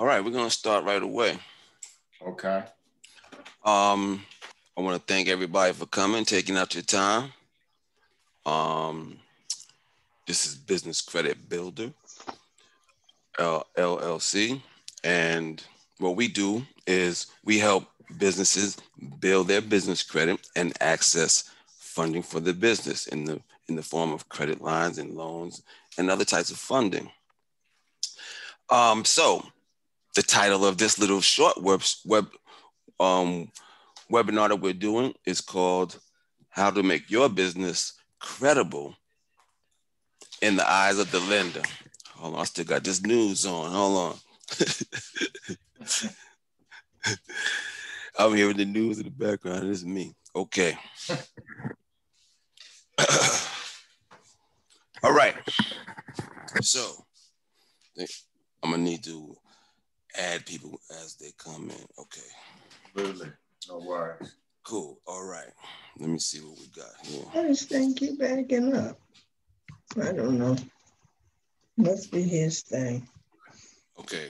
All right, we're gonna start right away. Okay. I want to thank everybody for coming, taking out your time. Um, this is Business Credit Builder, LLC, and what we do is we help businesses build their business credit and access funding for the business in the form of credit lines and loans and other types of funding. So the title of this little short um, webinar that we're doing is called "How to Make Your Business Credible in the Eyes of the Lender." Hold on, I still got this news on. Hold on. I'm hearing the news in the background. This is me. Okay. All right. So I'm gonna need to add people as they come in. Okay. Absolutely. No worries. Cool. All right. Let me see what we got here. Why this thing keep backing up? I don't know. Must be his thing. Okay.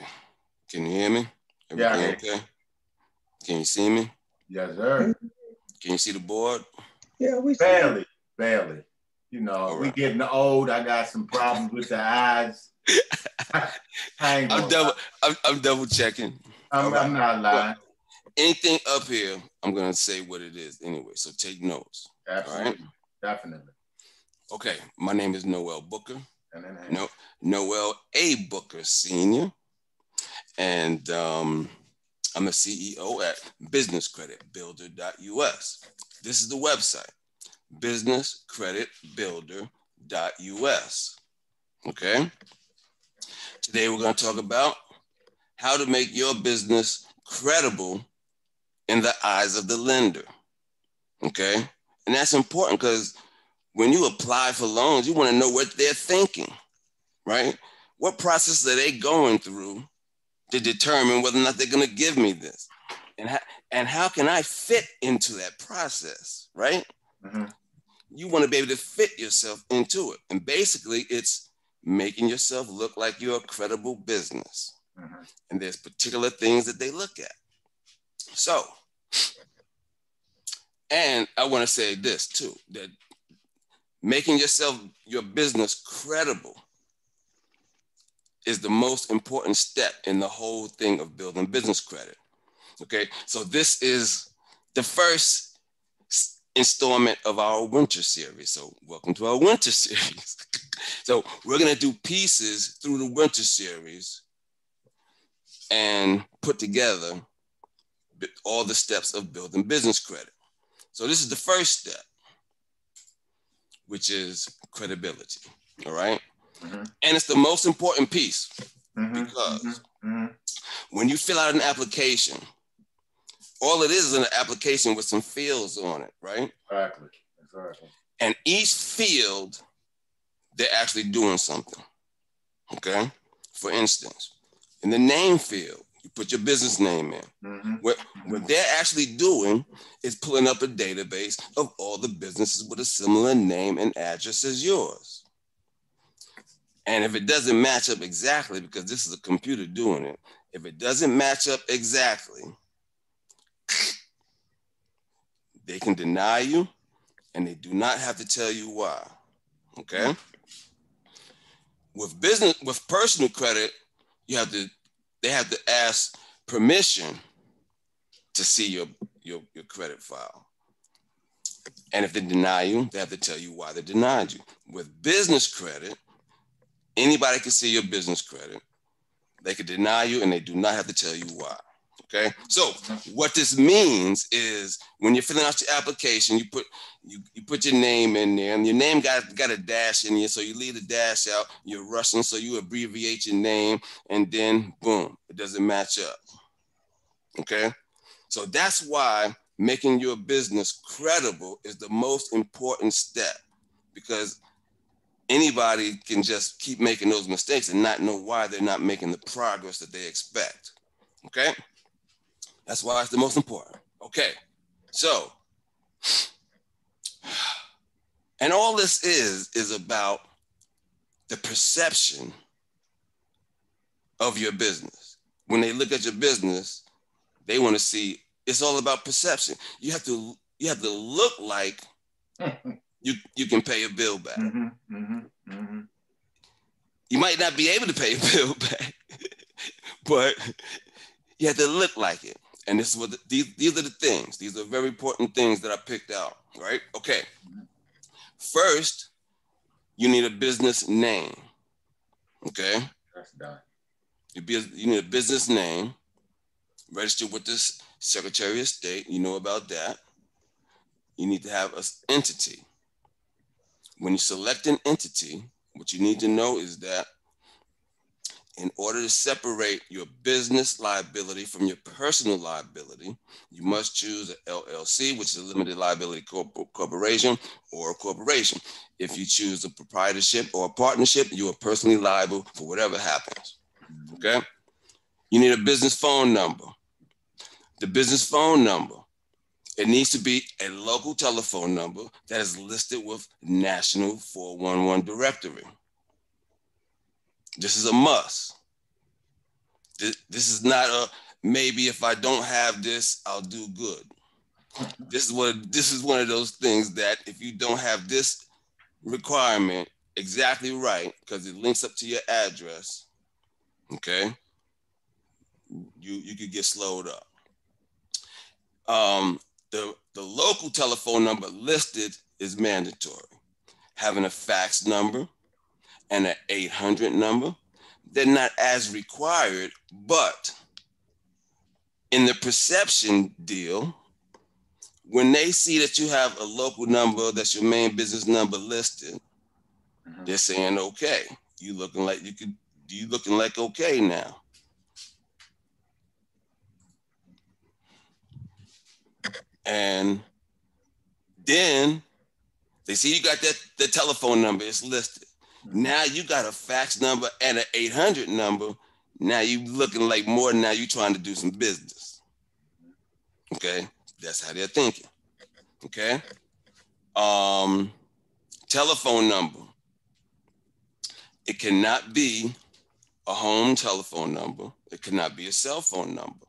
Can you hear me? Yeah. Everything okay? Can you see me? Yes, sir. Can you see the board? Yeah, we Barely. Barely. You know, All we right. getting old. I got some problems with the eyes. I'm double checking. I'm not lying. Well, anything up here, I'm gonna say what it is anyway. So take notes. Absolutely. All right. Definitely. Okay. My name is Noel Booker. And then, Noel A. Booker Sr. And I'm the CEO at businesscreditbuilder.us. This is the website, businesscreditbuilder.us. Okay. Today we're going to talk about how to make your business credible in the eyes of the lender. Okay. And that's important because when you apply for loans, you want to know what they're thinking, right? What process are they going through to determine whether or not they're going to give me this? And how can I fit into that process, right? mm-hmm. You want to be able to fit yourself into it. And basically, it's making yourself look like you're a credible business. Mm-hmm. And there's particular things that they look at. So, and I want to say this too, that making your business credible is the most important step in the whole thing of building business credit. Okay, so this is the first installment of our winter series. So welcome to our winter series. So we're gonna do pieces through the winter series and put together all the steps of building business credit. So this is the first step, which is credibility. All right. Mm-hmm. And it's the most important piece mm-hmm. because mm-hmm. when you fill out an application, all it is an application with some fields on it, right? Exactly. And each field, they're actually doing something, okay? For instance, in the name field, you put your business name in. Mm-hmm. What they're actually doing is pulling up a database of all the businesses with a similar name and address as yours. And if it doesn't match up exactly, because this is a computer doing it, if it doesn't match up exactly, they can deny you and they do not have to tell you why. Okay? With personal credit, they have to ask permission to see your credit file. And if they deny you, they have to tell you why they denied you. With business credit, anybody can see your business credit. They can deny you and they do not have to tell you why. Okay. So what this means is when you're filling out your application, you put your name in there, and your name got a dash in here. So you leave the dash out, you're Russian, so you abbreviate your name, and then boom, it doesn't match up. Okay. So that's why making your business credible is the most important step, because anybody can just keep making those mistakes and not know why they're not making the progress that they expect. Okay. That's why it's the most important. Okay. So, and all this is about the perception of your business. when they look at your business, they want to see, it's all about perception. You have to look like you can pay a bill back. You might not be able to pay a bill back, but you have to look like it. And this is what these are the things. These are very important things that I picked out, right? Okay. First, you need a business name. Okay. That's done. You need a business name, registered with the Secretary of State. You know about that. You need to have an entity. When you select an entity, what you need to know is that in order to separate your business liability from your personal liability, you must choose an LLC, which is a limited liability corporation, or a corporation. If you choose a proprietorship or a partnership, you are personally liable for whatever happens. Okay? You need a business phone number. The business phone number, it needs to be a local telephone number that is listed with National 411 Directory. This is a must. This is not a maybe if I don't have this, I'll do good. This is one of those things that if you don't have this requirement exactly right, because it links up to your address, okay, you could get slowed up. The local telephone number listed is mandatory. Having a fax number and an 800 number, they're not as required, but in the perception deal, when they see that you have a local number that's your main business number listed, they're saying, okay, you looking like okay now. And then they see you got the telephone number, it's listed. Now you got a fax number and an 800 number. Now you looking like more, now you trying to do some business. Okay, that's how they're thinking. Okay. Telephone number. It cannot be a home telephone number. It cannot be a cell phone number.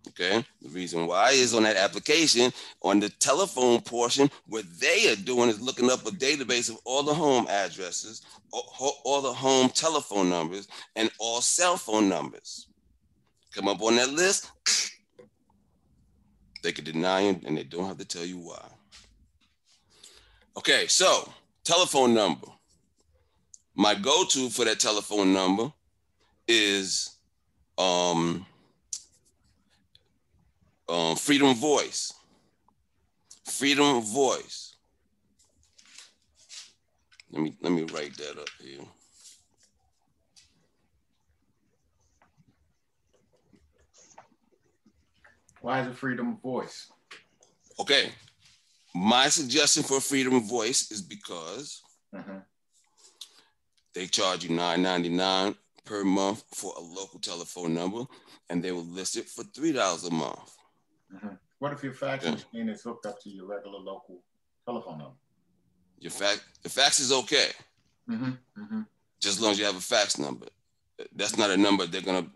Okay. The reason why is on that application, on the telephone portion, what they are doing is looking up a database of all the home addresses, all the home telephone numbers, and all cell phone numbers. Come up on that list, they could deny it and they don't have to tell you why. Okay, so telephone number. My go-to for that telephone number is Freedom Voice. Freedom Voice. Let me write that up here. Why is it Freedom Voice? Okay. My suggestion for Freedom Voice is because they charge you $9.99 per month for a local telephone number, and they will list it for $3 a month. What if your fax machine is hooked up to your regular local telephone number? The fax is okay. Just as long as you have a fax number. That's not a number they're gonna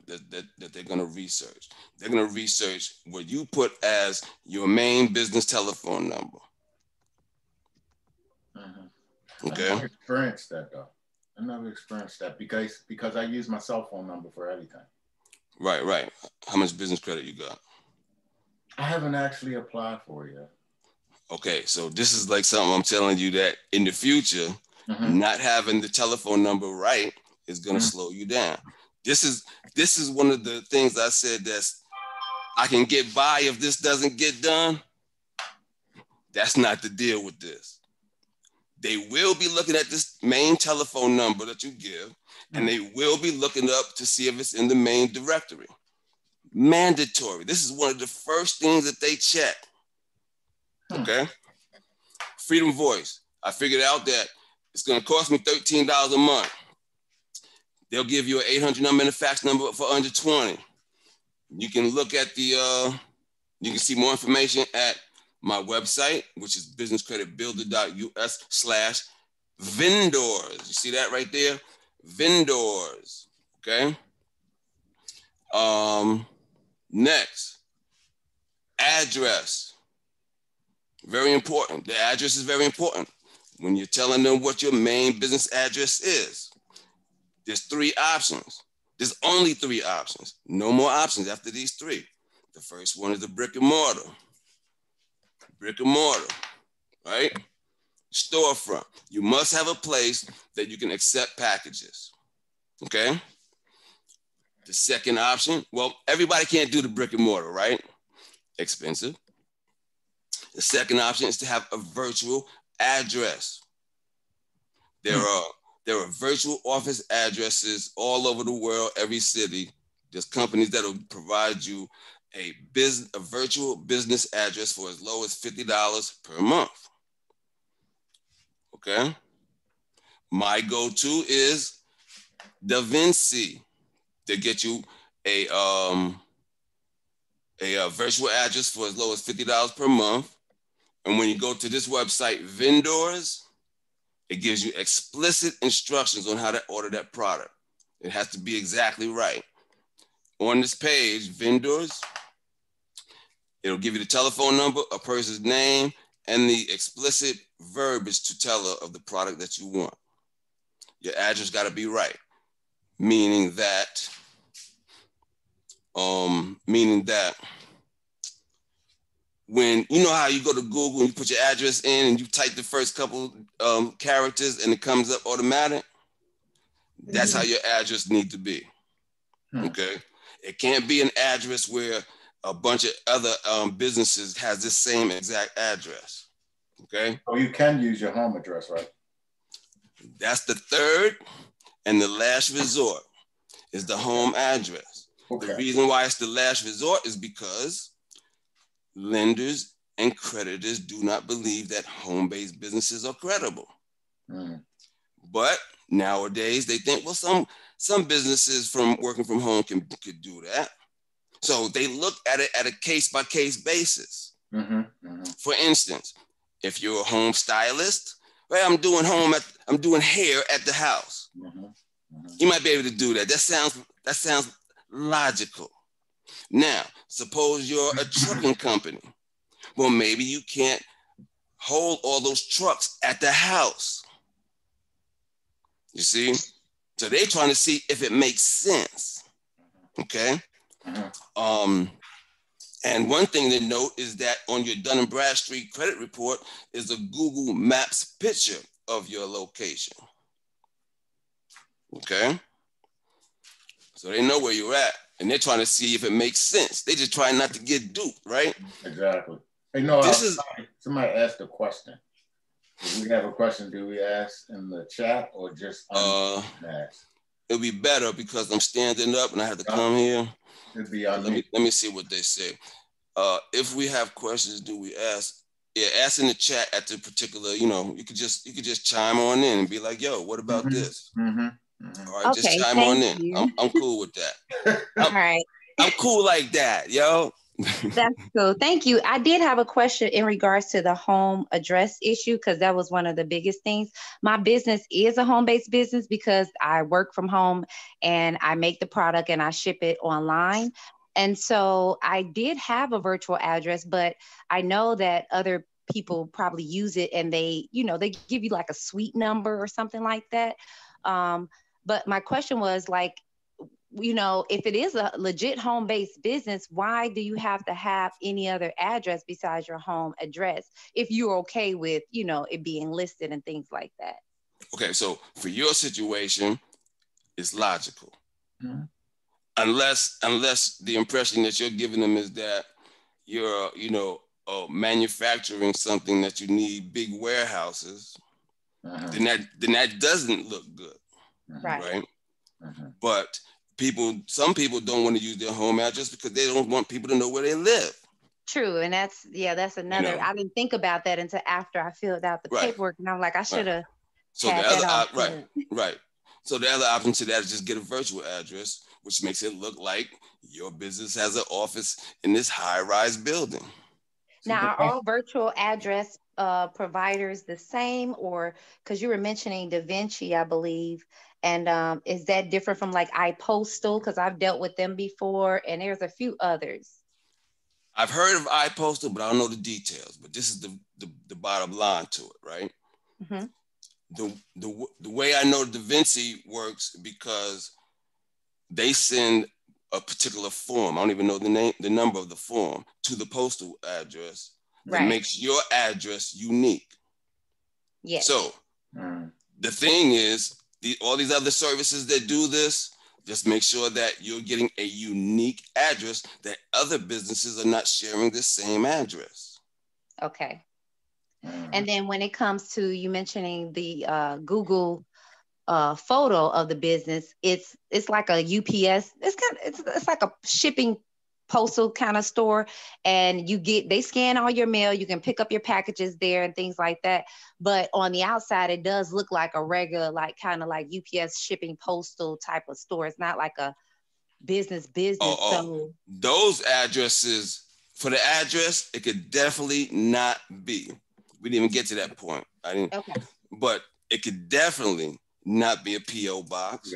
research. They're gonna research what you put as your main business telephone number. Okay. I never experienced that though. I never experienced that because I use my cell phone number for everything. Right. How much business credit you got? I haven't actually applied for it yet. Okay, so this is like something I'm telling you that in the future, not having the telephone number right is gonna slow you down. This is one of the things I said that's I can get by if this doesn't get done. That's not the deal with this. They will be looking at this main telephone number that you give, and they will be looking up to see if it's in the main directory. Mandatory. This is one of the first things that they check. Okay. Freedom Voice. I figured out that it's going to cost me $13 a month. They'll give you an 800 number and a fax number for under $20. You can look at you can see more information at my website, which is businesscreditbuilder.us/vendors. You see that right there? Vendors. Okay. Next, address. Very important. The address is very important. When you're telling them what your main business address is, there's 3 options. There's only 3 options. No more options after these 3. The first one is the brick and mortar. Brick and mortar, right? Storefront. You must have a place that you can accept packages, okay? The second option, well, everybody can't do the brick and mortar, right? Expensive. The second option is to have a virtual address. There are virtual office addresses all over the world, every city. There's companies that will provide you a virtual business address for as low as $50 per month. Okay. My go-to is DaVinci to get you a virtual address for as low as $50 per month. And when you go to this website, Vendors, it gives you explicit instructions on how to order that product. It has to be exactly right. On this page, Vendors, it'll give you the telephone number, a person's name, and the explicit verbiage to tell her of the product that you want. Your address got to be right, meaning that when you know how you go to Google and you put your address in and you type the first couple characters and it comes up automatic, that's how your address need to be. Okay, it can't be an address where a bunch of other businesses has this same exact address. Okay. Oh, you can use your home address, right? That's the third and the last resort is the home address. Okay. The reason why it's the last resort is because lenders and creditors do not believe that home-based businesses are credible. But nowadays they think, well, some businesses from working from home could do that. So they look at it at a case-by-case basis. For instance, if you're a home stylist, well, I'm doing hair at the house. You might be able to do that. That sounds logical. Now, suppose you're a trucking company. Well, maybe you can't hold all those trucks at the house. You see? So they're trying to see if it makes sense. Okay? And one thing to note is that on your Dun & Bradstreet credit report is a Google Maps picture of your location. Okay? So they know where you're at, and they're trying to see if it makes sense. They just try not to get duped, right? Exactly. Hey, Noel, somebody asked a question. If we have a question, do we ask in the chat or just ask? It'll be better because I'm standing up and I have to come here. It'd be on let me see what they say. If we have questions, do we ask? Yeah, ask in the chat at the particular, you could just chime on in and be like, yo, what about this? All right, okay, just chime on in. I'm cool with that. All right. I'm cool like that, yo. That's cool. Thank you. I did have a question in regards to the home address issue, because that was one of the biggest things. My business is a home-based business because I work from home and I make the product and I ship it online. And so I did have a virtual address, but I know that other people probably use it and they give you like a suite number or something like that. But my question was like, if it is a legit home-based business, why do you have to have any other address besides your home address if you're okay with, it being listed and things like that? Okay, so for your situation, it's logical. Unless the impression that you're giving them is that you're, manufacturing something that you need big warehouses, then that doesn't look good, right? But some people don't want to use their home address because they don't want people to know where they live. True, and that's another. I didn't think about that until after I filled out the paperwork, and I'm like, I should have. So the other right. So the other option to that is just get a virtual address, which makes it look like your business has an office in this high-rise building. Now, are all virtual address providers the same, or because you were mentioning DaVinci, I believe, And is that different from like iPostal? Because I've dealt with them before, and there's a few others. I've heard of iPostal, but I don't know the details. But this is the bottom line to it, right? Mm-hmm. The way I know Da Vinci works, because they send a particular form. I don't even know the number of the form, to the postal address that makes your address unique. Yes. So the thing is, all these other services that do this, just make sure that you're getting a unique address, that other businesses are not sharing the same address. Okay. And then when it comes to you mentioning the Google photo of the business, it's like a UPS. It's like a shipping postal kind of store, and they scan all your mail. You can pick up your packages there and things like that. But on the outside, it does look like a regular, like kind of like UPS shipping postal type of store. It's not like a business. So those addresses, for the address, it could definitely not be. We didn't even get to that point. I didn't. Okay. But it could definitely not be a PO box,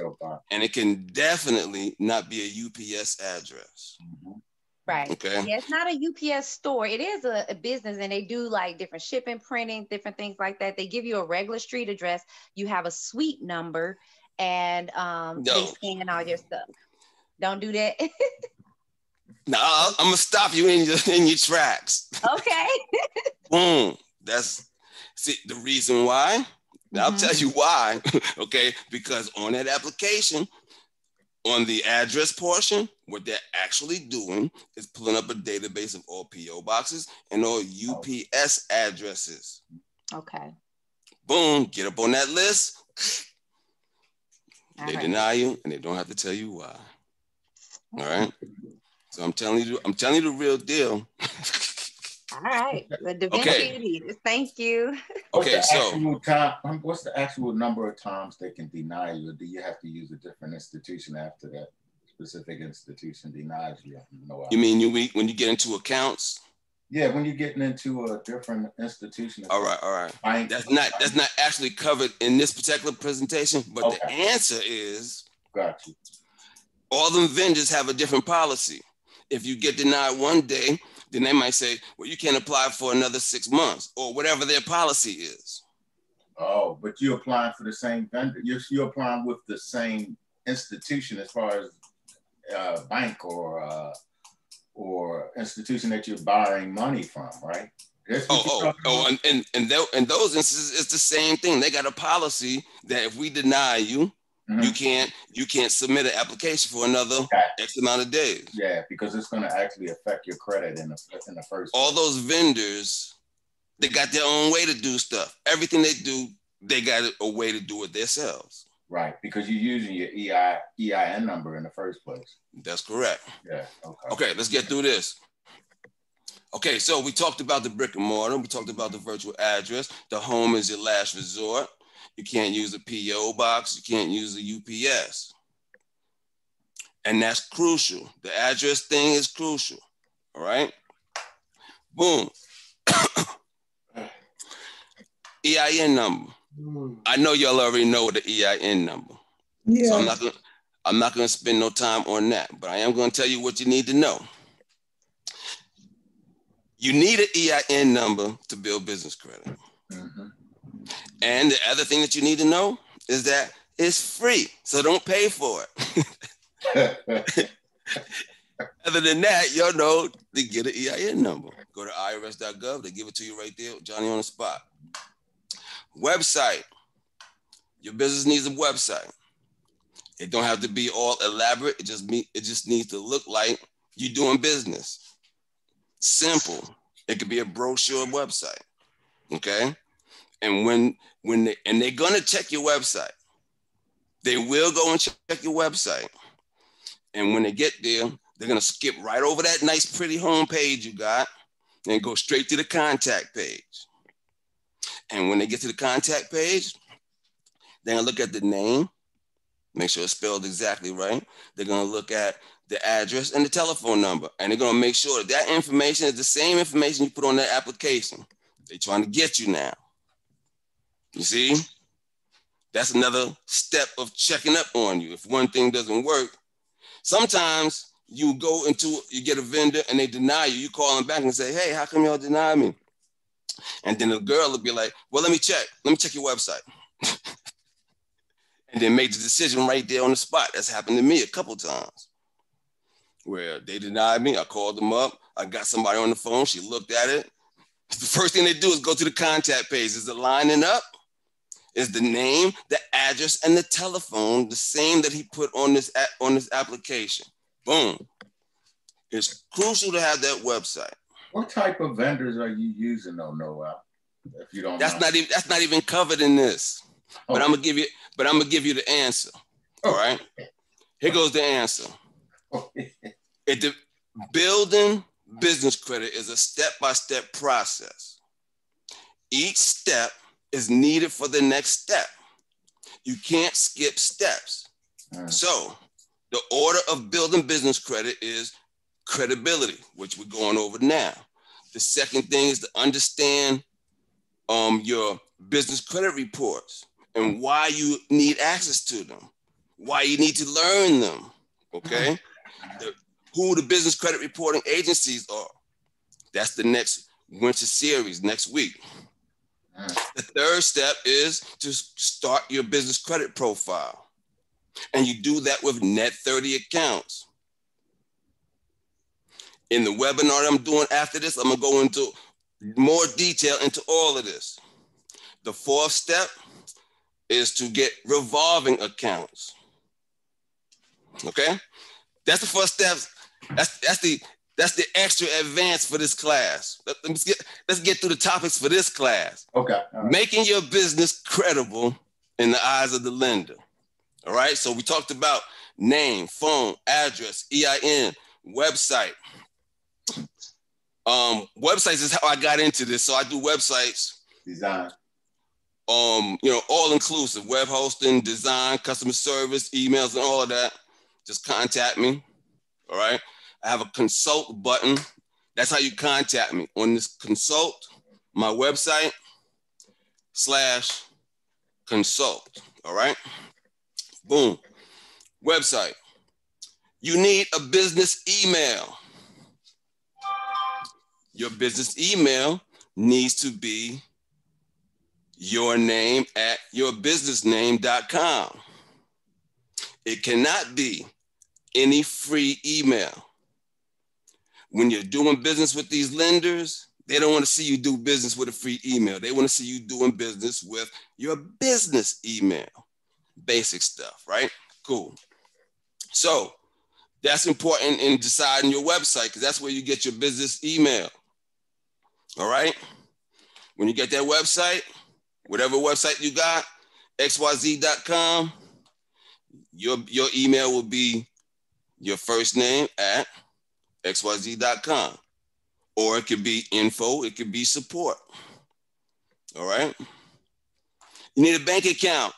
and it can definitely not be a UPS address. Right. Okay. Yeah, it's not a UPS store. It is a business, and they do like different shipping, printing, different things like that. They give you a regular street address. You have a suite number, and they scan all your stuff. Don't do that. No, I'm gonna stop you in your tracks. Okay. Boom. That's the reason why. I'll tell you why. Okay, because on that application, on the address portion, what they're actually doing is pulling up a database of all PO boxes and all UPS addresses. Okay. Boom, get up on that list. They deny you, and they don't have to tell you why. All right. So I'm telling you the real deal. All right. Okay. Thank you. Okay, what's the actual number of times they can deny you? Or do you have to use a different institution after that specific institution denies you? You mean when you get into accounts? Yeah, when you're getting into a different institution. All right. That's not actually covered in this particular presentation, but the answer is, got you. All them vendors have a different policy. If you get denied one day, then they might say, well, you can't apply for another 6 months, or whatever their policy is. Oh, but you're applying for the same vendor. You're applying with the same institution as far as bank or institution that you're borrowing money from, right? And those instances, it's the same thing. They got a policy that if we deny you, you can't submit an application for another X amount of days. Yeah, because it's going to actually affect your credit in the first place. All those vendors, they got their own way to do stuff. Everything they do, they got a way to do it themselves. Right, because you're using your EIN number in the first place. That's correct. Yeah. Okay, let's get through this. Okay, so we talked about the brick and mortar. We talked about the virtual address. The home is your last resort. You can't use a PO box. You can't use a UPS. And that's crucial. The address thing is crucial. All right? Boom. EIN number. I know y'all already know the EIN number. Yeah. So I'm not gonna spend no time on that, but I am gonna tell you what you need to know. You need an EIN number to build business credit. And the other thing that you need to know is that it's free, so don't pay for it. Other than that, you'll know to get an EIN number. Go to irs.gov, they give it to you right there, Johnny on the spot. Website. Your business needs a website. It don't have to be all elaborate. It just needs to look like you're doing business. Simple. It could be a brochure website. Okay? And they're gonna check your website. They will go and check your website. And when they get there, they're gonna skip right over that nice, pretty home page you got and go straight to the contact page. And when they get to the contact page, they're gonna look at the name, make sure it's spelled exactly right. They're gonna look at the address and the telephone number, and they're gonna make sure that information is the same information you put on that application. They're trying to get you now. You see? That's another step of checking up on you. If one thing doesn't work, sometimes you get a vendor and they deny you. You call them back and say, hey, how come y'all deny me? And then the girl will be like, well, let me check your website. And then make the decision right there on the spot. That's happened to me a couple times where they denied me. I called them up. I got somebody on the phone. She looked at it. The first thing they do is go to the contact page. Is it lining up? Is the name, the address, and the telephone the same that he put on this application? Boom. It's crucial to have that website. What type of vendors are you using though, Noel? If you don't that's not even covered in this. Okay. But I'm gonna give you the answer. All right. Here goes the answer. Building business credit is a step-by-step process. Each step is needed for the next step. You can't skip steps. So the order of building business credit is credibility, which we're going over now. The second thing is to understand your business credit reports and why you need access to them, why you need to learn them, okay? Who the business credit reporting agencies are. That's the next winter series next week. The third step is to start your business credit profile. And you do that with net 30 accounts. In the webinar that I'm doing after this, I'm gonna go into more detail into all of this. The fourth step is to get revolving accounts. Okay? That's the first step. That's the extra advance for this class. Let's get through the topics for this class. Okay. Right. Making your business credible in the eyes of the lender. All right. So we talked about name, phone, address, EIN, website. Websites is how I got into this. So I do websites. Design. All inclusive, web hosting, design, customer service, emails, and all of that. Just contact me. All right. I have a consult button. That's how you contact me on this consult, my website /consult. All right. Boom. Website. You need a business email. Your business email needs to be your name at yourbusinessname.com. It cannot be any free email. When you're doing business with these lenders, they don't want to see you do business with a free email. They want to see you doing business with your business email. Basic stuff, right? Cool. So that's important in deciding your website because that's where you get your business email. All right? When you get that website, whatever website you got, xyz.com, your email will be your first name at xyz.com. Or it could be info, it could be support. All right? You need a bank account.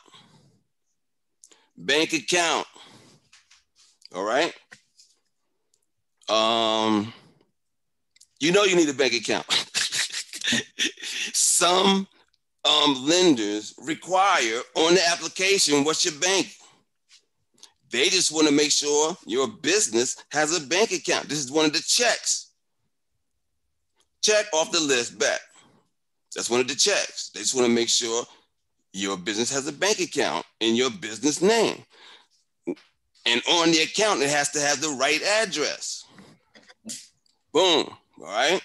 Bank account. All right? You need a bank account. Some lenders require on the application, what's your bank? They just want to make sure your business has a bank account. This is one of the checks. Check off the list back. That's one of the checks. They just want to make sure your business has a bank account in your business name. And on the account, it has to have the right address. Boom, all right?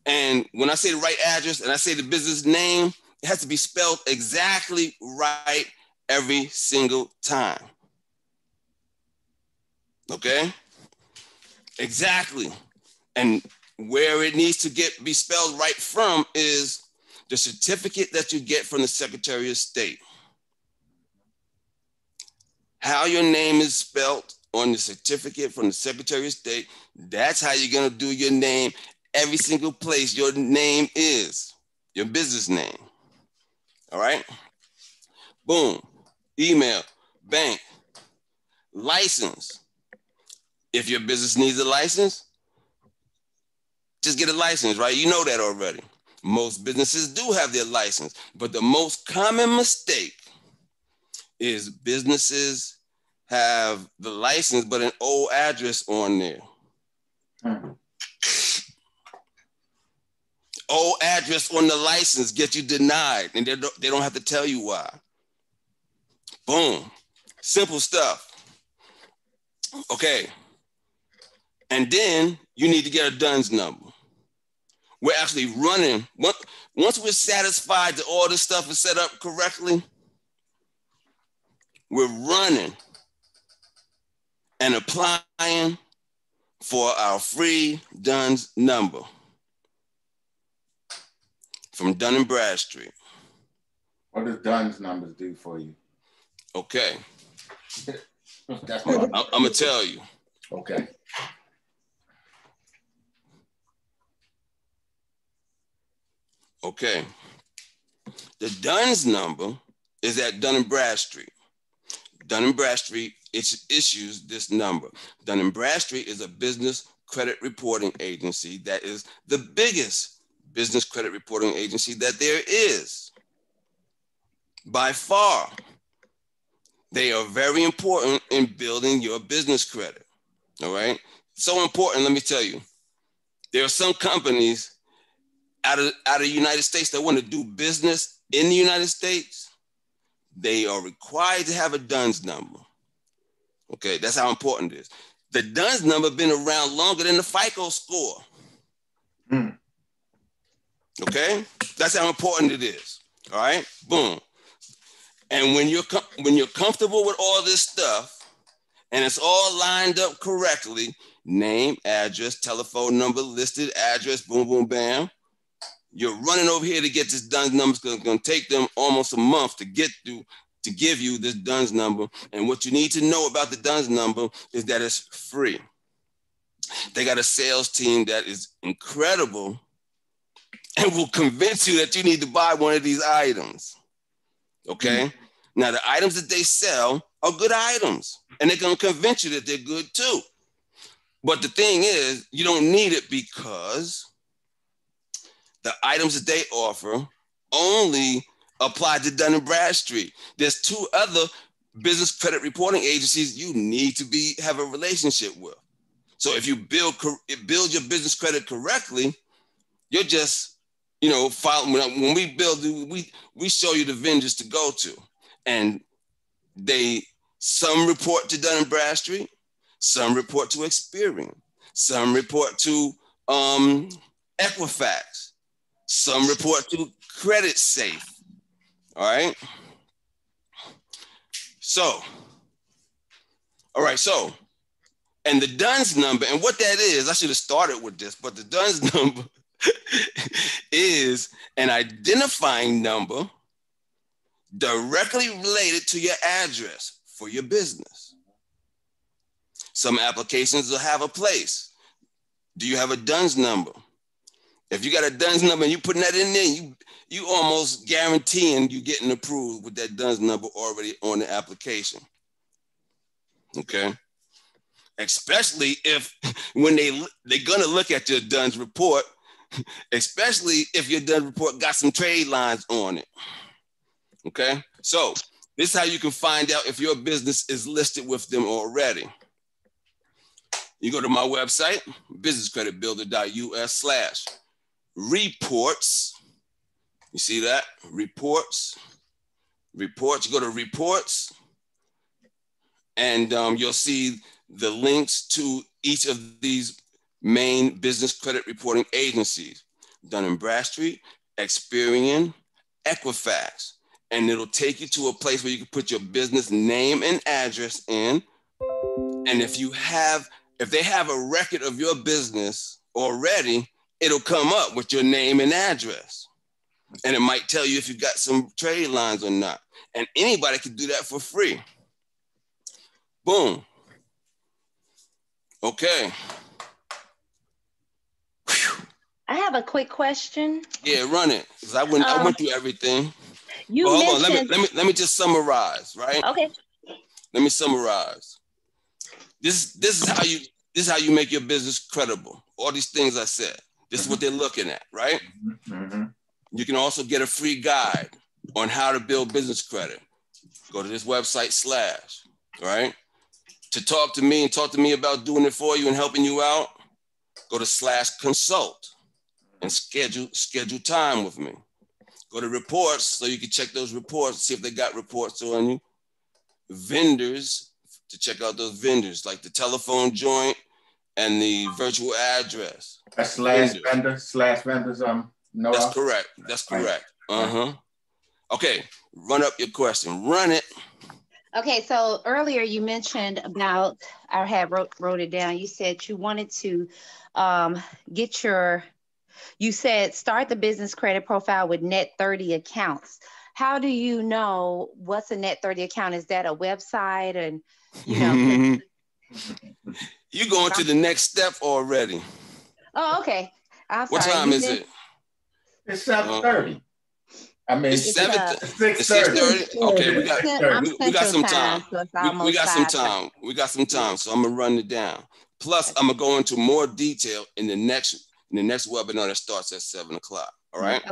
And when I say the right address and I say the business name, it has to be spelled exactly right every single time. Okay? Exactly. And where it needs to be spelled right from is the certificate that you get from the Secretary of State. How your name is spelled on the certificate from the Secretary of State, that's how you're going to do your name every single place your name is, your business name. All right? Boom. Email, bank, license. If your business needs a license, just get a license, right? You know that already. Most businesses do have their license, but the most common mistake is businesses have the license, but an old address on there. Old address on the license get you denied, and they don't have to tell you why. Boom. Simple stuff. Okay. And then you need to get a DUNS number. We're actually running. Once we're satisfied that all this stuff is set up correctly, we're running and applying for our free DUNS number from Dun & Bradstreet. What does DUNS numbers do for you? Okay. That's I'm gonna tell you. Okay. Okay. The DUNS number is at Dun & Bradstreet. Dun & Bradstreet issues this number. Dun & Bradstreet is a business credit reporting agency that is the biggest business credit reporting agency that there is. By far. They are very important in building your business credit. All right. So important, let me tell you. There are some companies out of the United States that want to do business in the United States. They are required to have a DUNS number. Okay, that's how important it is. The DUNS number been around longer than the FICO score. Okay, that's how important it is. All right, boom. And when you're comfortable with all this stuff, and it's all lined up correctly, name, address, telephone number, listed address, boom, boom, bam. You're running over here to get this DUNS number. It's going to take them almost a month to get through to give you this DUNS number. And what you need to know about the DUNS number is that it's free. They got a sales team that is incredible and will convince you that you need to buy one of these items. Okay. Now the items that they sell are good items, and they're going to convince you that they're good too. But the thing is, you don't need it because the items that they offer only apply to Dun & Bradstreet. There's two other business credit reporting agencies you need to have a relationship with. So if you build your business credit correctly, you're just, when we build, we show you the vendors to go to, and some report to Dun & Bradstreet, some report to Experian, some report to Equifax, some report to Credit Safe. All right. So, and the DUNS number, and what that is, I should have started with this, but the DUNS number is an identifying number directly related to your address for your business. Some applications will have a place. Do you have a DUNS number? If you got a DUNS number and you putting that in there, you almost guaranteeing you getting approved with that DUNS number already on the application. Okay. Especially if when they're gonna look at your DUNS report, especially if your DUNS report got some trade lines on it. Okay. So this is how you can find out if your business is listed with them already. You go to my website, businesscreditbuilder.us/reports. You see that? Reports. You go to reports, and you'll see the links to each of these main business credit reporting agencies: Dun & Bradstreet, Experian, Equifax. And it'll take you to a place where you can put your business name and address in. And if they have a record of your business already, it'll come up with your name and address. And it might tell you if you got some trade lines or not. And anybody can do that for free. Boom. Okay. I have a quick question. Yeah, run it. Because I went through everything. Hold on. Let me just summarize, right? Okay. Let me summarize. This is how you make your business credible. All these things I said. This is what they're looking at, right? Mm-hmm. You can also get a free guide on how to build business credit. go to this website / right? To talk to me and talk to me about doing it for you and helping you out, go to /consult and schedule time with me. Go to reports so you can check those reports, see if they got reports on you. Vendors, to check out those vendors, like the telephone joint and the virtual address. That's /vendors, Noel? That's correct. That's correct. Okay, run up your question. Run it. Okay, so earlier you mentioned about, I had wrote it down. You said you wanted to you said start the business credit profile with net 30 accounts. How do you know what's a net 30 account? Is that a website? And, you know, you going to the next step already. Oh, okay. I'm what sorry. Time is it? It's 7:30. I mean, it's 6:30. Okay, we got some time. So we got some time. We got some time. So I'm gonna run it down. Plus, I'm gonna go into more detail in the next webinar that starts at 7 o'clock. All right.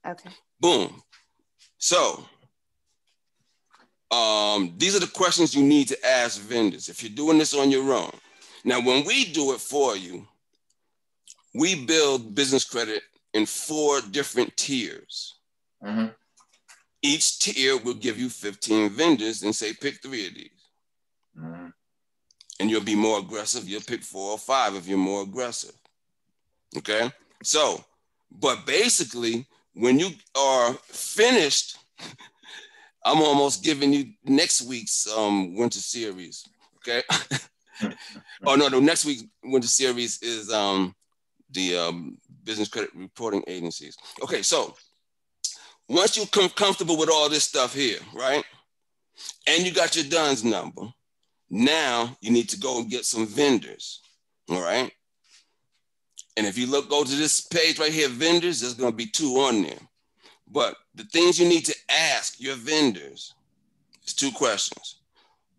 Okay. Boom. So, these are the questions you need to ask vendors if you're doing this on your own. Now, when we do it for you, we build business credit in 4 different tiers. Each tier will give you 15 vendors and say, pick 3 of these. And you'll be more aggressive. You'll pick 4 or 5 if you're more aggressive. Okay? So, but basically, when you are finished, I'm almost giving you next week's winter series. Okay? Oh, no, the next week's winter series is the business credit reporting agencies. Okay, so once you come comfortable with all this stuff here, right? And you got your DUNS number, now you need to go and get some vendors, all right? And if you go to this page right here, vendors, there's gonna be 2 on there. But the things you need to ask your vendors is 2 questions.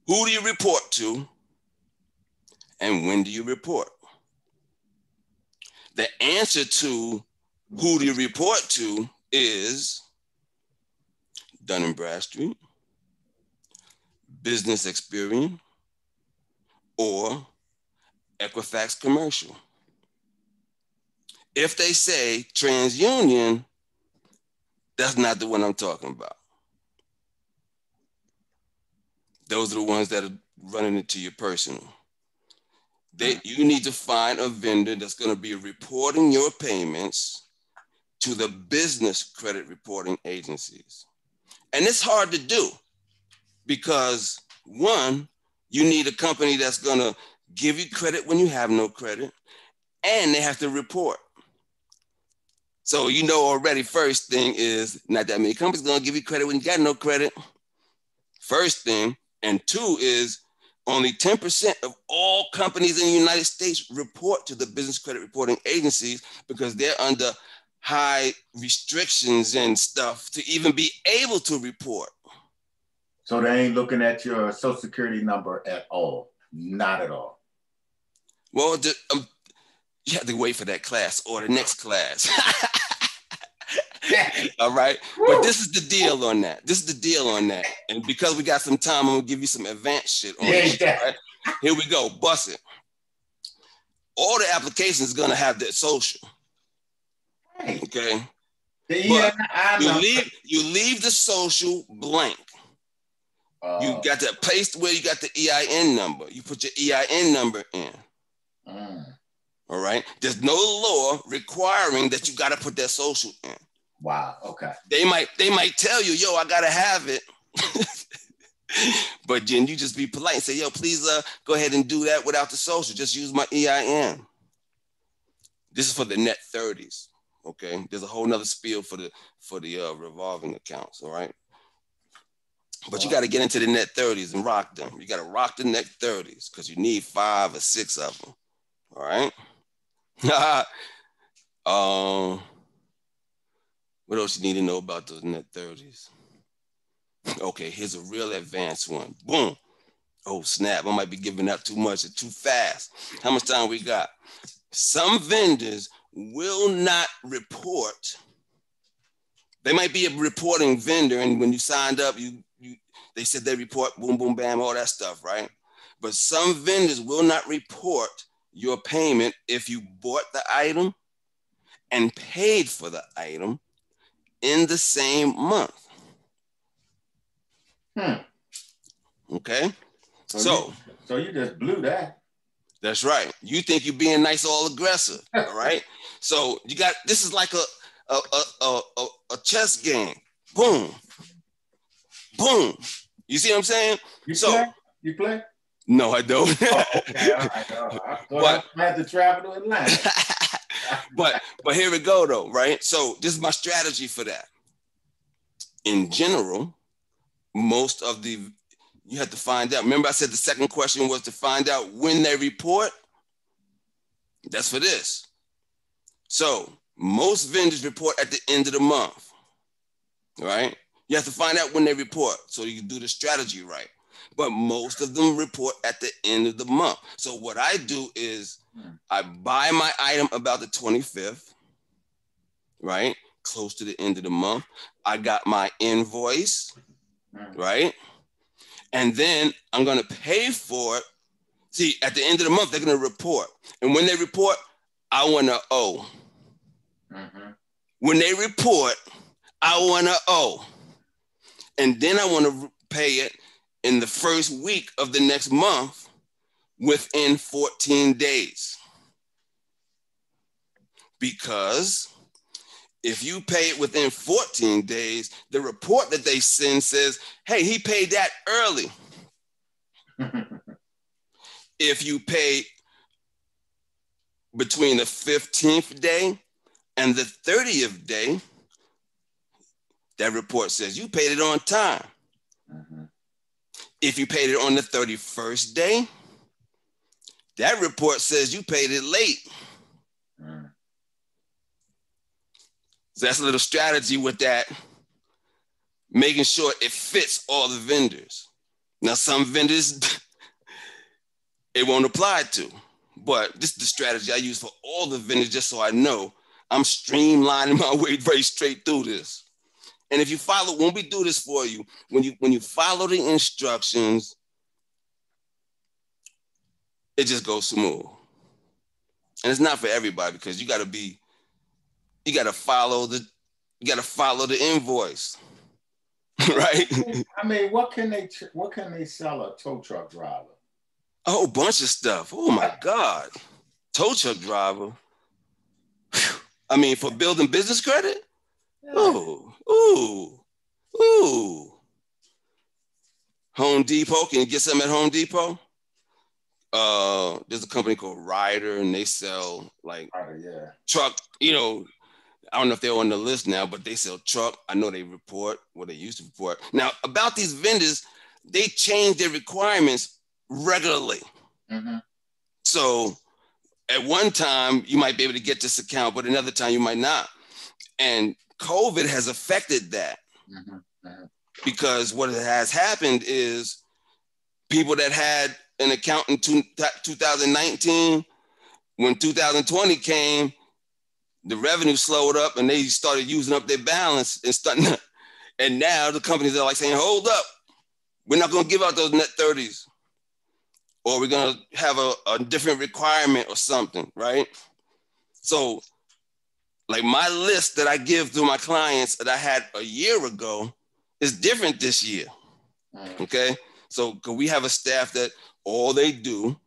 Who do you report to? And when do you report? The answer to who do you report to is Dun & Bradstreet, Business Experience, or Equifax Commercial. If they say TransUnion, that's not the one I'm talking about. Those are the ones that are running it to your personal. You need to find a vendor that's going to be reporting your payments to the business credit reporting agencies. And it's hard to do because, one, you need a company that's going to give you credit when you have no credit, and they have to report. So you know already, first thing is not that many companies going to give you credit when you got no credit. First thing. And 2 is only 10% of all companies in the United States report to the business credit reporting agencies because they're under high restrictions and stuff to even be able to report. So they ain't looking at your social security number at all. Not at all. Well, you have to wait for that class or the next class. All right. But this is the deal on that. And because we got some time, I'm gonna give you some advanced shit on it. Right? Here we go. Bust it. All the applications is gonna have their social. Okay. But you leave the social blank. You got that place where you got the EIN number. You put your EIN number in. All right. There's no law requiring that you got to put that social in. Wow. Okay. They might tell you, yo, I gotta have it. But then you just be polite and say, yo, please go ahead and do that without the social. Just use my EIN. This is for the net 30s. Okay. There's a whole nother spiel for the revolving accounts. All right. But you got to get into the net 30s and rock them. You got to rock the net 30s because you need 5 or 6 of them. All right. What else you need to know about those net 30s? Okay, here's a real advanced one. Boom. Oh, snap. I might be giving up too much or too fast. How much time we got? Some vendors will not report. They might be a reporting vendor, and when you signed up, They said they report, boom, boom, bam, all that stuff, right? But some vendors will not report your payment if you bought the item and paid for the item in the same month. Okay? So you just blew that. That's right. You think you're being nice, all aggressive, all right? So you got, this is like a chess game. Boom, boom. You see what I'm saying? You play? No, I don't. Oh, okay, all right. I thought I had to travel to Atlanta. but here we go though, right? So this is my strategy for that. In general, most of the, you have to find out. Remember I said the second question was to find out when they report? That's for this. So most vendors report at the end of the month, right? You have to find out when they report so you can do the strategy right. But most of them report at the end of the month. So what I do is I buy my item about the 25th, right? Close to the end of the month. I got my invoice, right? And then I'm going to pay for it. See, at the end of the month, they're going to report. And when they report, I want to owe. When they report, I want to owe. And then I want to pay it in the first week of the next month within 14 days. Because if you pay it within 14 days, the report that they send says, hey, he paid that early. If you pay between the 15th day and the 30th day, that report says you paid it on time. If you paid it on the 31st day, that report says you paid it late. So that's a little strategy with that, making sure it fits all the vendors. Now, some vendors, it won't apply to, but this is the strategy I use for all the vendors, just so I know I'm streamlining my way very straight through this. And if you follow, when we do this for you, when you follow the instructions, it just goes smooth. And it's not for everybody because you got to follow the invoice, right? I mean, what can they sell a tow truck driver? A whole bunch of stuff. Oh my God, tow truck driver. I mean, for building business credit. Yeah. Ooh. Home Depot. Can you get some at Home Depot? There's a company called Ryder, and they sell like truck. You know, I don't know if they're on the list now, but they sell truck. I know they report what they used to report. Now, about these vendors, they change their requirements regularly. So at one time, you might be able to get this account, but another time you might not. And COVID has affected that because what has happened is people that had an account in 2019, when 2020 came, the revenue slowed up and they started using up their balance and now the companies are like saying, hold up, we're not going to give out those net 30s, or we're going to have a different requirement or something, right? So like my list that I give to my clients that I had a year ago is different this year, okay? So we have a staff that all they do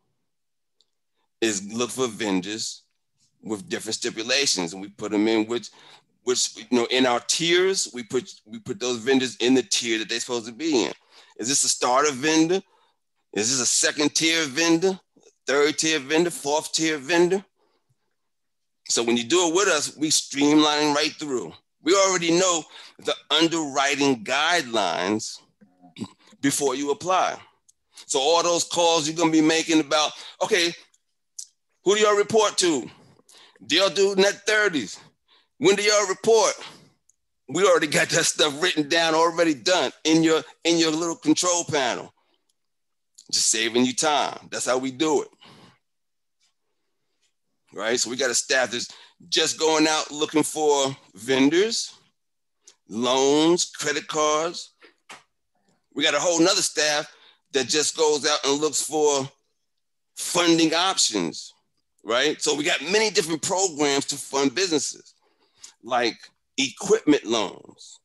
is look for vendors with different stipulations, and we put them in which in our tiers, we put those vendors in the tier that they're supposed to be in. Is this a starter vendor? Is this a second tier vendor? Third tier vendor? Fourth tier vendor? So when you do it with us, we streamline right through. We already know the underwriting guidelines before you apply. So all those calls you're gonna be making about, okay, who do y'all report to? Do y'all do net 30s? When do y'all report? We already got that stuff written down, already done in your little control panel. Just saving you time. That's how we do it. Right? So we got a staff that's just going out looking for vendors, loans, credit cards, We got a whole nother staff that just goes out and looks for funding options, right? So we got many different programs to fund businesses, like equipment loans.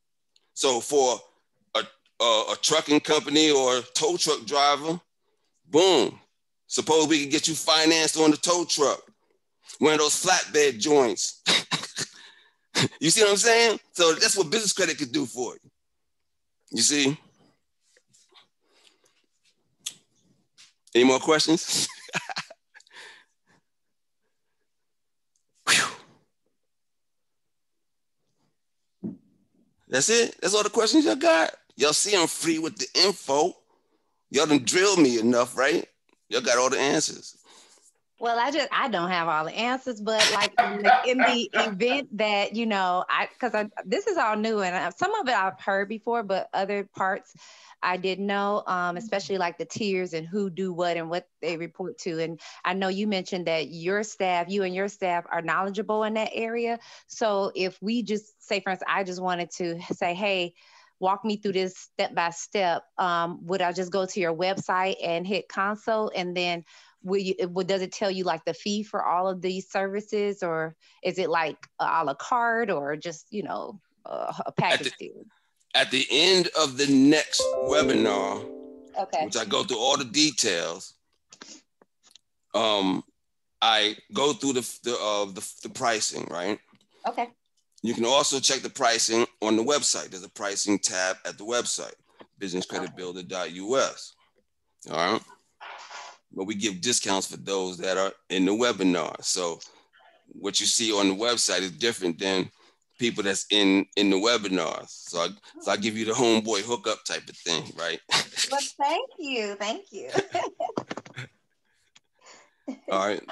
So for a trucking company or a tow truck driver, boom, suppose we could get you financed on the tow truck, one of those flatbed joints. You see what I'm saying? So that's what business credit could do for you. You see? Any more questions? That's it. That's all the questions y'all got. Y'all see I'm free with the info. Y'all done drilled me enough, right? Y'all got all the answers. Well, I don't have all the answers, but like in the event that, you know, this is all new and some of it I've heard before, but other parts I didn't know, especially like the tiers and who do what and what they report to. And I know you mentioned that you and your staff are knowledgeable in that area. So if we just say, for instance, I just wanted to say, hey, walk me through this step by step, would I just go to your website and hit consult, and then does it tell you like the fee for all of these services, or is it like a la carte, or just, you know, a package deal? At the end of the next webinar, okay, which I go through all the details, I go through the pricing, right? Okay. You can also check the pricing on the website. There's a pricing tab at the website, businesscreditbuilder.us. All right. But we give discounts for those that are in the webinar. So what you see on the website is different than people that's in the webinars. So I give you the homeboy hookup type of thing, right? Well, thank you. All right.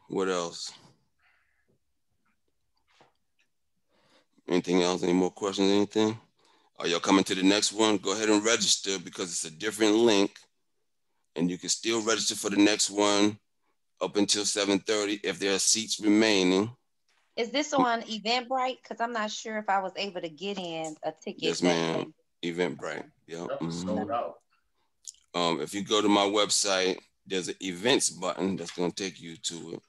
What else? Anything else? Any more questions? Anything? Are y'all coming to the next one? Go ahead and register, because it's a different link, and you can still register for the next one up until 7:30 if there are seats remaining. Is this on Eventbrite? Because I'm not sure if I was able to get in a ticket. Yes, ma'am. Eventbrite. Yeah. That was sold out. If you go to my website, there's an events button that's going to take you to it.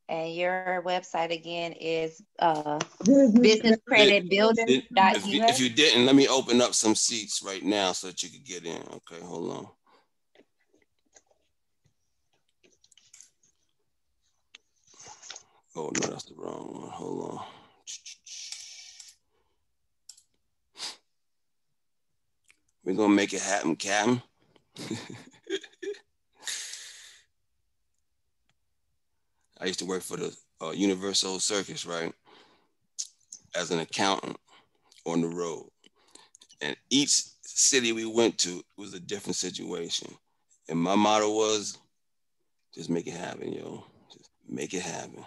And your website again is businesscreditbuilder.us. If you didn't, let me open up some seats right now so that you can get in. Okay, hold on. Oh, no, that's the wrong one. Hold on. We're going to make it happen, Captain. I used to work for the Universal Circus, right? As an accountant on the road. And each city we went to was a different situation. And my motto was, just make it happen, yo. Just make it happen.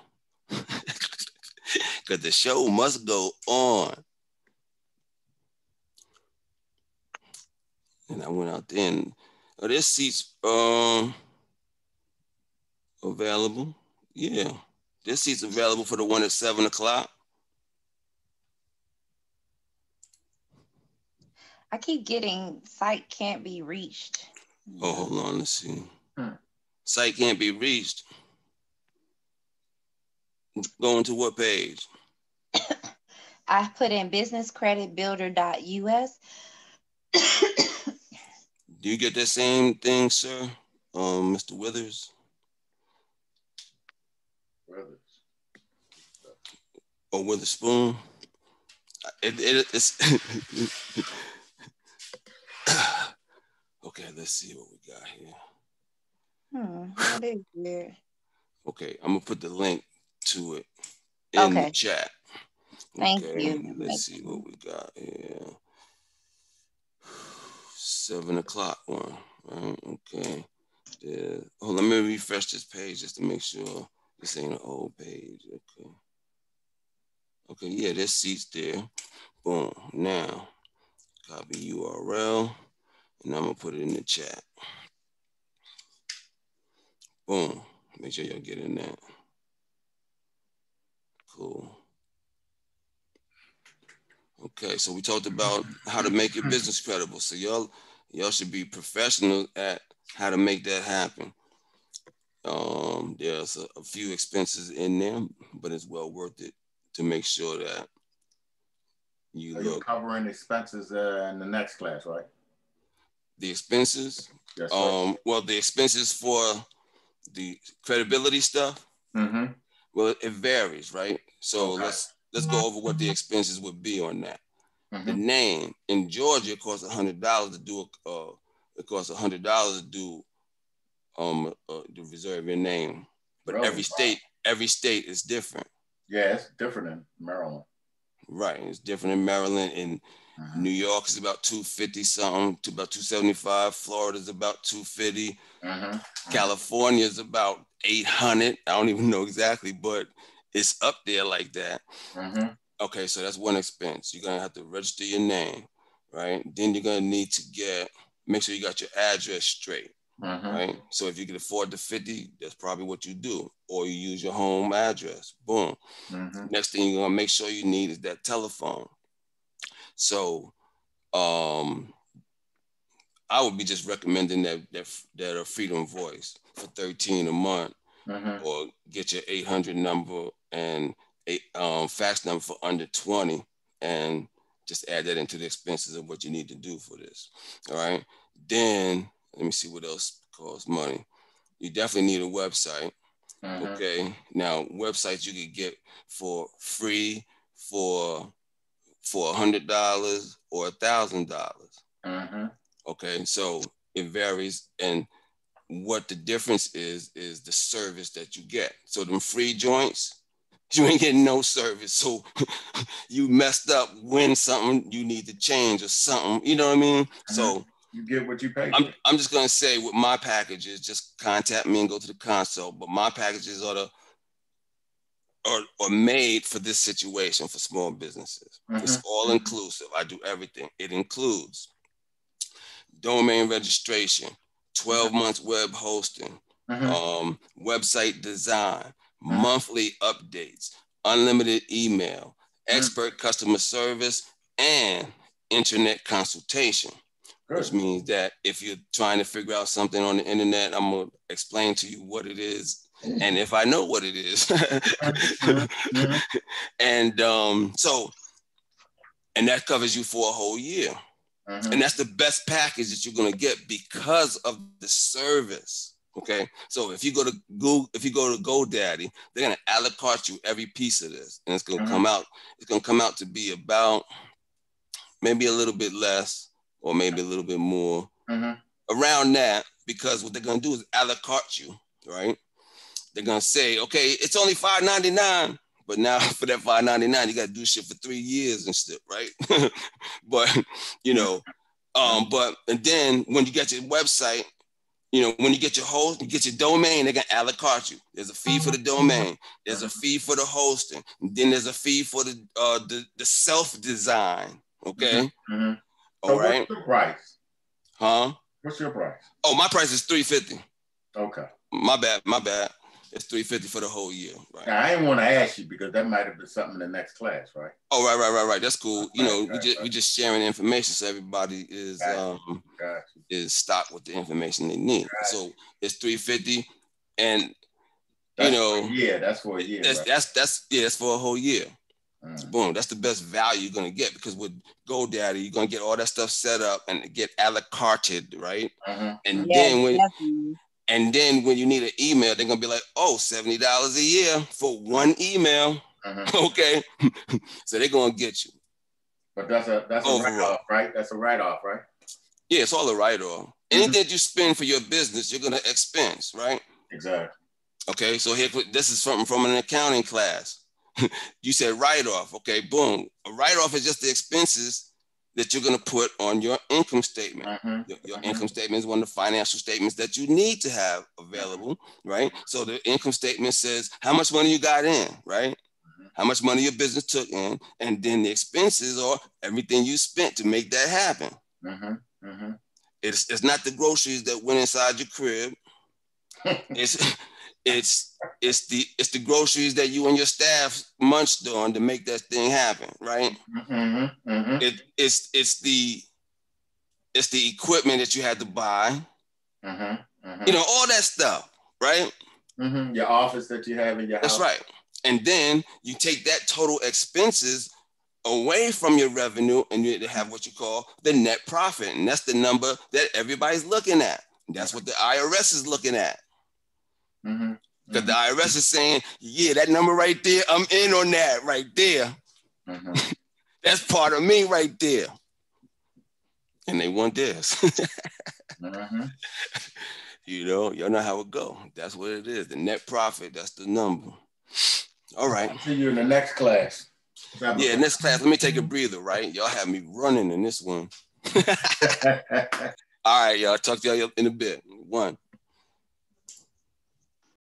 Because the show must go on. And I went out there and there's seats available. Yeah. There's seats available for the one at 7 o'clock. I keep getting site can't be reached. Oh, hold on, let's see. Site can't be reached. Going to what page? I put in businesscreditbuilder.us. Do you get that same thing, sir? Mr. Withers? Or Witherspoon? It's okay, let's see what we got here. That is weird. Okay, I'm gonna put the link to it in the chat. Thank you. Let's see what we got here. 7 o'clock one, right? Okay. Oh, let me refresh this page just to make sure this ain't an old page. Okay. Okay, yeah, there's seats there. Boom. Now, copy URL, and I'm gonna put it in the chat. Boom. Make sure y'all get in that. Cool. Okay, so we talked about how to make your business credible. So y'all should be professional at how to make that happen. There's a few expenses in there, but it's well worth it to make sure that you So you're look. covering expenses in the next class, right? The expenses. Yes, sir. Well, the expenses for the credibility stuff. Mm-hmm. Well, it varies, right? So Okay. let's go over what the expenses would be on that. The Mm-hmm. name in Georgia costs $100 to do it costs $100 to do to reserve your name, but Really? every state is different. Yeah, it's different in Maryland. Right, it's different in Maryland. In New York is about 250 something to about 275. Florida is about 250. California is about 800. I don't even know exactly, but it's up there like that. Okay, so that's one expense. You're gonna have to register your name, right? Then you're gonna need to make sure you got your address straight, right? So if you can afford the 50, that's probably what you do, or you use your home address. Boom. Next thing you're gonna make sure you need is that telephone. So, I would be just recommending that a Freedom Voice for $13 a month, or get your 800 number and fax number for under 20, and just add that into the expenses of what you need to do for this. All right. Then let me see what else costs money. You definitely need a website. Okay. Now, websites you could get for free for $100 or $1,000. Okay, so it varies, and what the difference is the service that you get. So them free joints, you ain't getting no service. So you messed up when something you need to change or something. You know what I mean? So you get what you pay. I'm just gonna say with my packages, just contact me and go to the console. But my packages are made for this situation for small businesses. It's all inclusive. I do everything. It includes domain registration, 12 months web hosting, website design, monthly updates, unlimited email, expert customer service, and internet consultation. Which means that if you're trying to figure out something on the internet, I'm going to explain to you what it is, and if I know what it is. And and that covers you for a whole year. And that's the best package that you're going to get because of the service. Okay. So if you go to Google, if you go to GoDaddy, they're going to a la carte you every piece of this. And it's going to come out. It's going to come out to be about maybe a little bit less or maybe a little bit more around that, because what they're going to do is a la carte you, right? They're going to say, okay, it's only $5.99. But now for that $5.99, you got to do shit for 3 years and stuff, right? But, and then when you get your website, when you get your host, you get your domain, they're going to a la carte you. There's a fee for the domain. There's a fee for the hosting. And then there's a fee for the self-design, okay? All right. What's your price? Huh? What's your price? Oh, my price is $350. Okay. My bad. It's $350 for the whole year. Right. Now, I didn't want to ask you because that might have been something in the next class, right? Oh, right. That's cool. We just sharing information so everybody is is stocked with the information they need. So it's $350, and that's for a year. That's for a whole year. Boom, that's the best value you're gonna get, because with GoDaddy, you're gonna get all that stuff set up and get a la carted, right? And then when you need an email, they're gonna be like, oh, $70 a year for one email. Okay. So they're gonna get you. But that's a write-off, right? That's a write-off, right? Yeah, it's all a write-off. Anything that you spend for your business, you're gonna expense, right? Exactly. Okay, so this is from an accounting class. You said write-off. Okay, boom. A write-off is just the expenses that you're going to put on your income statement. Your income statement is one of the financial statements that you need to have available, right? So the income statement says how much money you got in, right? How much money your business took in, and then the expenses are everything you spent to make that happen. It's not the groceries that went inside your crib. It's It's the groceries that you and your staff munched on to make that thing happen, right? Mm-hmm. Mm-hmm. It's the equipment that you had to buy, Mm-hmm. Mm-hmm. you know, all that stuff, right? Mm-hmm. Your office that you have in your house. That's right. And then you take that total expenses away from your revenue, and you have what you call the net profit, and that's the number that everybody's looking at. That's what the IRS is looking at. Mm-hmm. Because the IRS is saying, yeah, that number right there, I'm in on that right there. Mm-hmm. That's part of me right there. And they want this. Mm-hmm. You know, y'all know how it go. That's what it is. The net profit, that's the number. All right. I'll see you in the next class. Yeah, next class, let me take a breather, right? Y'all have me running in this one. All right, y'all. Talk to y'all in a bit. 1.